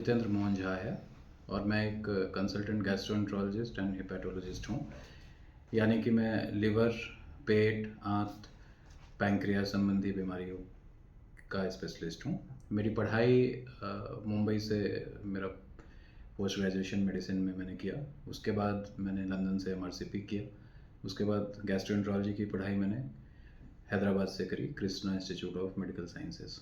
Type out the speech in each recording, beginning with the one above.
जितेंद्र मोहन झा है और मैं एक कंसल्टेंट गैस्ट्रोएंटरोलॉजिस्ट एंड हेपेटोलॉजिस्ट हूँ। यानी कि मैं लिवर, पेट, आंत, पैंक्रियास संबंधी बीमारियों का स्पेशलिस्ट हूँ। मेरी पढ़ाई मुंबई से मेरा पोस्ट ग्रेजुएशन मेडिसिन में मैंने किया। उसके बाद मैंने लंदन से MRCP किया। उसके बाद गैस्ट्रोएंटरोलॉजी की पढ़ाई मैंने हैदराबाद से करी, Krishna institute of medical sciences.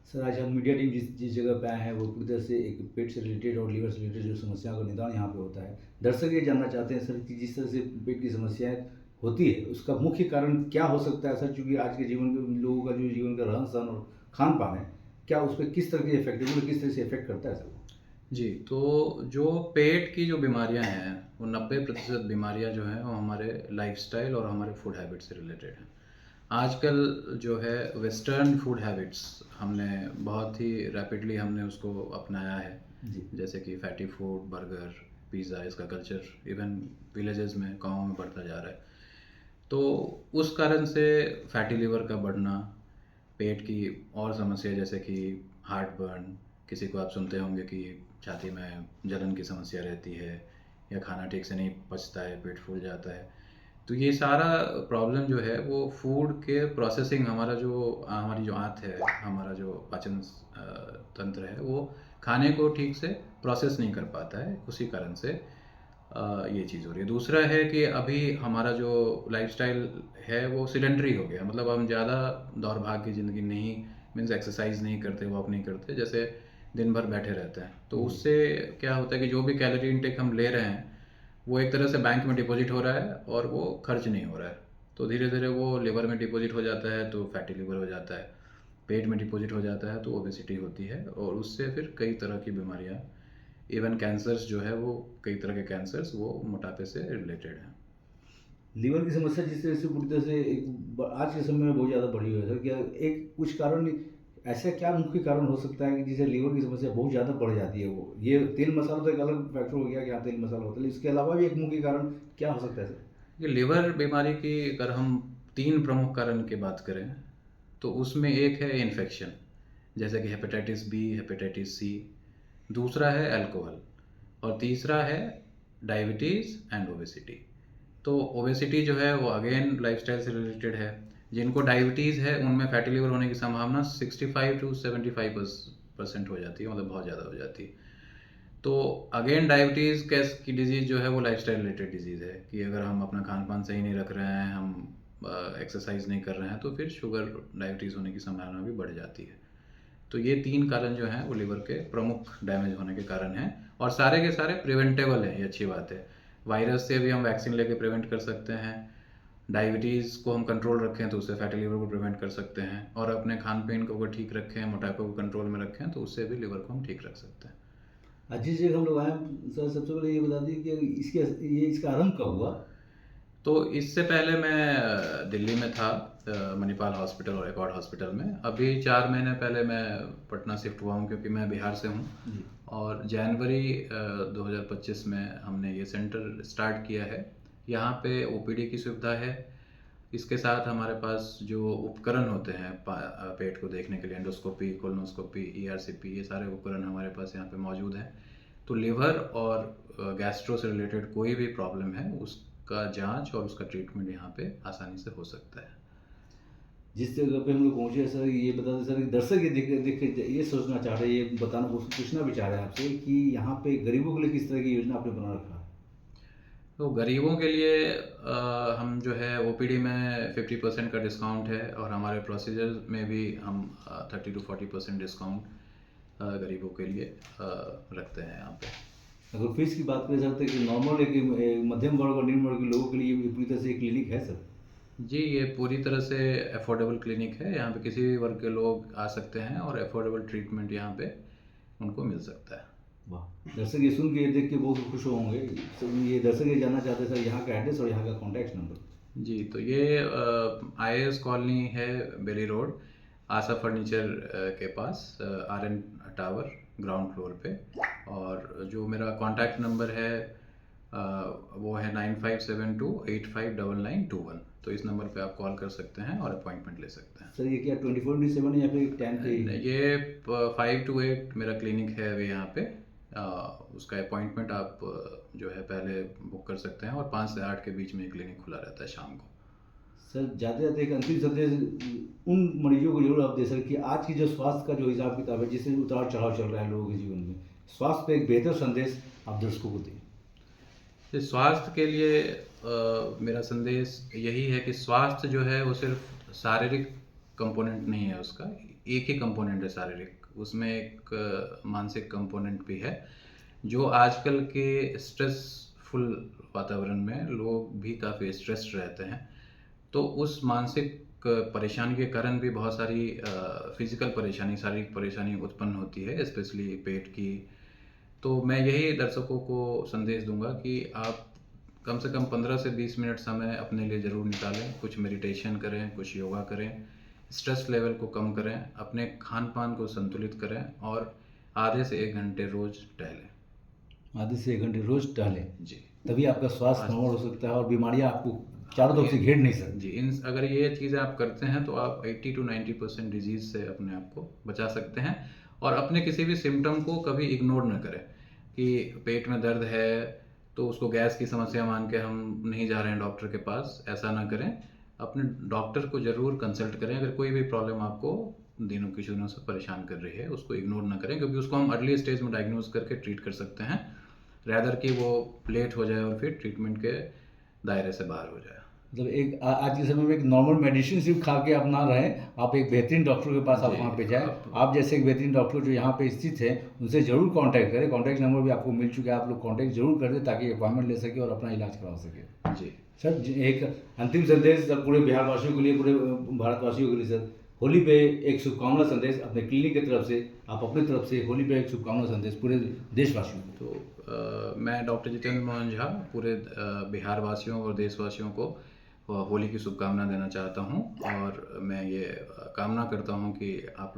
Sir, आज हम मीडिया टीम जिस जगह पे आए हैं वो पूरी तरह से एक पेट से रिलेटेड और लीवर से रिलेटेड जो समस्याओं का निदान यहाँ पे होता है। दर्शक ये जानना चाहते हैं सर कि जिस तरह से पेट की समस्याएं होती है उसका मुख्य कारण क्या हो सकता है सर, चूँकि आज के जीवन के लोगों का जो जीवन का रहन सहन और खान पान है, क्या उस पर किस तरह के इफेक्ट किस तरह से इफेक्ट करता है सर? जी, तो जो पेट की जो बीमारियां हैं वो 90% बीमारियां जो हैं वो हमारे लाइफस्टाइल और हमारे फूड हैबिट से रिलेटेड हैं। आजकल जो है वेस्टर्न फूड हैबिट्स हमने बहुत ही रैपिडली हमने उसको अपनाया है। जी। जैसे कि फैटी फूड, बर्गर, पिज़्ज़ा, इसका कल्चर इवन विलेजेस में, गाँव में बढ़ता जा रहा है। तो उस कारण से फैटी लिवर का बढ़ना, पेट की और समस्या जैसे कि हार्ट बर्न, किसी को आप सुनते होंगे कि छाती में जलन की समस्या रहती है या खाना ठीक से नहीं पचता है, पेट फूल जाता है। तो ये सारा प्रॉब्लम जो है वो फूड के प्रोसेसिंग, हमारी जो आंत है, हमारा जो पाचन तंत्र है वो खाने को ठीक से प्रोसेस नहीं कर पाता है। उसी कारण से ये चीज़ हो रही है। दूसरा है कि अभी हमारा जो लाइफस्टाइल है वो सिडेंटरी हो गया। मतलब हम ज़्यादा दौड़ भाग की ज़िंदगी नहीं, मीन्स एक्सरसाइज नहीं करते, वॉक नहीं करते, जैसे दिन भर बैठे रहते हैं। तो उससे क्या होता है कि जो भी कैलोरी इनटेक हम ले रहे हैं वो एक तरह से बैंक में डिपॉजिट हो रहा है और वो खर्च नहीं हो रहा है। तो धीरे धीरे वो लिवर में डिपॉजिट हो जाता है तो फैटी लिवर हो जाता है, पेट में डिपॉजिट हो जाता है तो ओबेसिटी होती है, और उससे फिर कई तरह की बीमारियाँ, इवन कैंसर्स जो है वो, कई तरह के कैंसर्स वो मोटापे से रिलेटेड हैं। लीवर की समस्या जिस तरह से पूरी तरह से आज के समय में बहुत ज़्यादा बढ़ी हुई है सर, क्या एक कुछ कारण ऐसा क्या मुख्य कारण हो सकता है कि जिससे लीवर की समस्या बहुत ज़्यादा बढ़ जाती है? वो ये तेल मसाला तो एक अलग फैक्टर हो गया कि हाँ तेल मसाला होता है, इसके अलावा भी एक मुख्य कारण क्या हो सकता है सर? ये लिवर बीमारी की अगर हम 3 प्रमुख कारण की बात करें तो उसमें एक है इन्फेक्शन, जैसे कि हेपेटाइटिस बी, हेपेटाइटिस सी। दूसरा है अल्कोहल, और तीसरा है डायबिटीज़ एंड ओबेसिटी। तो ओबेसिटी जो है वो अगेन लाइफस्टाइल से रिलेटेड है। जिनको डायबिटीज़ है उनमें फैटी लिवर होने की संभावना 65 to 75% हो जाती है, मतलब बहुत ज़्यादा हो जाती है। तो अगेन डायबिटीज़ कैस की डिज़ीज़ जो है वो लाइफस्टाइल रिलेटेड डिज़ीज़ है कि अगर हम अपना खान पान सही नहीं रख रहे हैं, हम एक्सरसाइज नहीं कर रहे हैं, तो फिर शुगर डायबिटीज़ होने की संभावना भी बढ़ जाती है। तो ये 3 कारण जो हैं वो लिवर के प्रमुख डैमेज होने के कारण हैं, और सारे के सारे प्रिवेंटेबल हैं, ये अच्छी बात है। वायरस से भी हम वैक्सीन लेके प्रिवेंट कर सकते हैं। डायबिटीज़ को हम कंट्रोल रखें तो उससे फैटी लिवर को प्रिवेंट कर सकते हैं, और अपने खान पीन को अगर ठीक रखें, मोटापे को कंट्रोल में रखें, तो उससे भी लिवर को हम ठीक रख सकते हैं। आज जिस जगह हम लोग आए हैं, सर सबसे पहले ये बता दीजिए कि इसका आरंभ कब हुआ? तो इससे पहले मैं दिल्ली में था, मणिपाल हॉस्पिटल और एकॉर्ड हॉस्पिटल में। अभी 4 महीने पहले मैं पटना शिफ्ट हुआ हूँ क्योंकि मैं बिहार से हूँ। जी। और जनवरी 2025 में हमने ये सेंटर स्टार्ट किया है। यहाँ पे OPD की सुविधा है। इसके साथ हमारे पास जो उपकरण होते हैं पेट को देखने के लिए, एंडोस्कोपी, कोलोनोस्कोपी, ERCP, ये सारे उपकरण हमारे पास यहाँ पे मौजूद हैं। तो लिवर और गैस्ट्रो से रिलेटेड कोई भी प्रॉब्लम है उसका जांच और उसका ट्रीटमेंट यहाँ पे आसानी से हो सकता है। जिस जगह पे हम लोग पहुँचे हैं सर, ये बता दें सर कि दर्शक ये देख देख ये सोचना चाह रहे हैं, ये बताना पूछना भी चाह रहे हैं आपसे कि यहाँ पे गरीबों के लिए किस तरह की योजना आपने बना रखा है? तो गरीबों के लिए हम जो है OPD में 50% का डिस्काउंट है, और हमारे प्रोसीजर में भी हम 30 to 40% डिस्काउंट गरीबों के लिए रखते हैं यहाँ पे। अगर फीस की बात करें सर, तो कि नॉर्मल एक मध्यम वर्ग और निम्न वर्ग के लोगों के लिए ये पूरी तरह से एक क्लिनिक है सर? जी, ये पूरी तरह से अफोर्डेबल क्लिनिक है। यहाँ पे किसी भी वर्ग के लोग आ सकते हैं और अफोर्डेबल ट्रीटमेंट यहाँ पे उनको मिल सकता है। वाह! दर्शक ये सुन के, ये देख के बहुत खुश होंगे। तो ये दर्शक ये जानना चाहते हैं सर यहाँ का एड्रेस और यहाँ का कॉन्टैक्ट नंबर। जी, तो ये IAS कॉलोनी है, बेली रोड, आशा फर्नीचर के पास, RN टावर, ग्राउंड फ्लोर पे। और जो मेरा कॉन्टैक्ट नंबर है वो है 9572859921। तो इस नंबर पे आप कॉल कर सकते हैं और अपॉइंटमेंट ले सकते हैं। सर ये क्या 24/7 है या फिर टाइम पे ही? ये 5 to 8 मेरा क्लिनिक है अभी यहाँ पे। उसका अपॉइंटमेंट आप जो है पहले बुक कर सकते हैं, और 5 से 8 के बीच में ये क्लिनिक खुला रहता है शाम को। सर जाते जाते एक अंतिम संदेश उन मरीजों को जरूर आप दे सर कि आज की जो स्वास्थ्य का जो हिसाब किताब है, जिससे उतार चढ़ाव चल रहा है लोगों के जीवन में, स्वास्थ्य पे एक बेहतर संदेश आप दर्शकों को दें। तो स्वास्थ्य के लिए मेरा संदेश यही है कि स्वास्थ्य जो है वो सिर्फ शारीरिक कंपोनेंट नहीं है, उसका एक ही कंपोनेंट है शारीरिक, उसमें एक मानसिक कंपोनेंट भी है। जो आजकल के स्ट्रेसफुल वातावरण में लोग भी काफ़ी स्ट्रेस्ड रहते हैं, तो उस मानसिक परेशानी के कारण भी बहुत सारी फिजिकल परेशानी, शारीरिक परेशानी उत्पन्न होती है, स्पेशली पेट की। तो मैं यही दर्शकों को संदेश दूंगा कि आप कम से कम 15 से 20 मिनट समय अपने लिए ज़रूर निकालें, कुछ मेडिटेशन करें, कुछ योगा करें, स्ट्रेस लेवल को कम करें, अपने खान पान को संतुलित करें, और आधे से 1 घंटे रोज़ टहलें। आधे से 1 घंटे रोज टहलें, जी तभी आपका स्वास्थ्य नॉर्मल हो सकता है और बीमारियां आपको चारों तरफ से घेर नहीं सकती। जी, इन अगर ये चीज़ें आप करते हैं तो आप 80 to 90% डिजीज़ से अपने आप को बचा सकते हैं। और अपने किसी भी सिम्टम को कभी इग्नोर न करें कि पेट में दर्द है तो उसको गैस की समस्या मान के हम नहीं जा रहे हैं डॉक्टर के पास, ऐसा ना करें। अपने डॉक्टर को ज़रूर कंसल्ट करें। अगर कोई भी प्रॉब्लम आपको कुछ दिनों से परेशान कर रही है, उसको इग्नोर ना करें, क्योंकि उसको हम अर्ली स्टेज में डायग्नोज करके ट्रीट कर सकते हैं, रैदर कि वो लेट हो जाए और फिर ट्रीटमेंट के दायरे से बाहर हो जाए। मतलब एक आज के समय में एक नॉर्मल मेडिसिन सिर्फ खा के आप ना रहें, आप एक बेहतरीन डॉक्टर के पास आप जी, वहाँ पे जाएं। आप- आप जैसे एक बेहतरीन डॉक्टर जो यहाँ पे स्थित है उनसे ज़रूर कांटेक्ट करें। कांटेक्ट नंबर भी आपको मिल चुका है, आप लोग कांटेक्ट जरूर कर दें ताकि अपॉइंटमेंट ले सके और अपना इलाज करवा सके। जी, सर एक अंतिम संदेश सर पूरे बिहार वासियों के लिए, पूरे भारतवासियों के लिए सर, होली पे एक शुभकामना संदेश अपने क्लिनिक की तरफ से, आप अपनी तरफ से होली पे एक शुभकामना संदेश पूरे देशवासियों को। तो मैं डॉक्टर जितेंद्र मोहन झा पूरे बिहार वासियों और देशवासियों को होली की शुभकामना देना चाहता हूँ, और मैं ये कामना करता हूँ कि आप